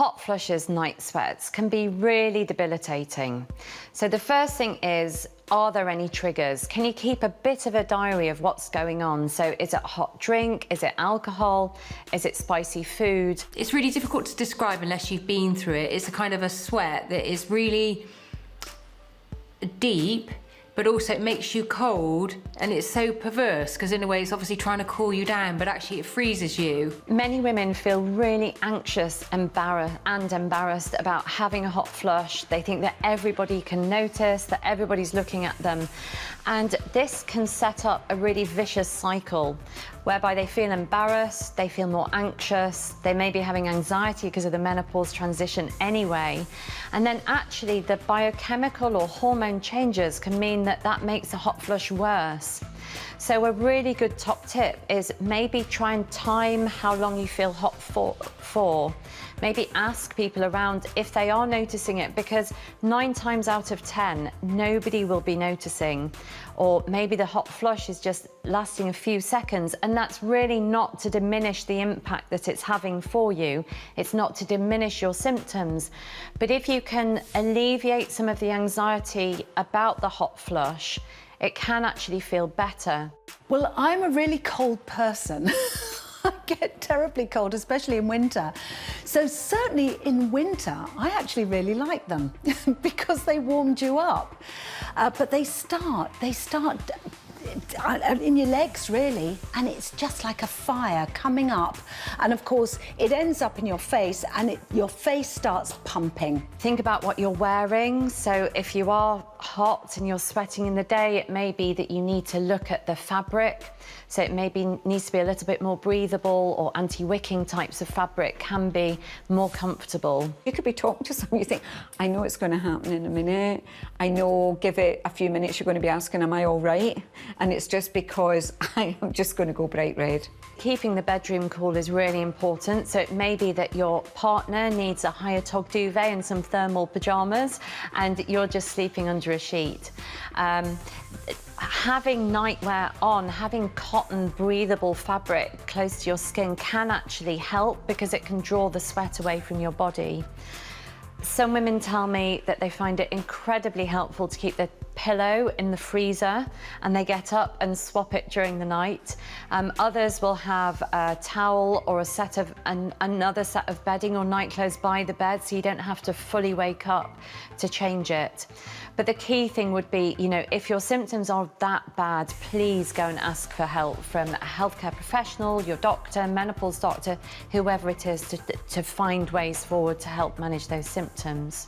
Hot flushes, night sweats can be really debilitating. So the first thing is, are there any triggers? Can you keep a bit of a diary of what's going on? So is it a hot drink? Is it alcohol? Is it spicy food? It's really difficult to describe unless you've been through it. It's a kind of a sweat that is really deep, but also it makes you cold, and it's so perverse because in a way it's obviously trying to cool you down, but actually it freezes you. Many women feel really anxious and embarrassed about having a hot flush. They think that everybody can notice, that everybody's looking at them. And this can set up a really vicious cycle whereby they feel embarrassed, they feel more anxious, they may be having anxiety because of the menopause transition anyway. And then actually the biochemical or hormone changes can mean that that makes a hot flush worse. So a really good top tip is maybe try and time how long you feel hot for. Maybe ask people around if they are noticing it, because 9 times out of 10, nobody will be noticing. Or maybe the hot flush is just lasting a few seconds, and that's really not to diminish the impact that it's having for you. It's not to diminish your symptoms. But if you can alleviate some of the anxiety about the hot flush, it can actually feel better. Well, I'm a really cold person. I get terribly cold, especially in winter. So certainly in winter, I actually really like them because they warmed you up. But they start in your legs, really, and it's just like a fire coming up. And of course, it ends up in your face, and your face starts pumping. Think about what you're wearing. So if you are hot and you're sweating in the day, it may be that you need to look at the fabric. So it needs to be a little bit more breathable, or anti-wicking types of fabric can be more comfortable. You could be talking to someone, you think, I know it's going to happen in a minute. I know, give it a few minutes, you're going to be asking, am I all right? And it's just because I am just going to go bright red. Keeping the bedroom cool is really important. So it may be that your partner needs a higher tog duvet and some thermal pyjamas, and you're just sleeping under a sheet. Having nightwear on, having cotton breathable fabric close to your skin can actually help, because it can draw the sweat away from your body. Some women tell me that they find it incredibly helpful to keep their pillow in the freezer, and they get up and swap it during the night. Others will have a towel or another set of bedding or nightclothes by the bed, so you don't have to fully wake up to change it. But the key thing would be, if your symptoms are that bad, please go and ask for help from a healthcare professional, your doctor, menopause doctor, whoever it is, to find ways forward to help manage those symptoms.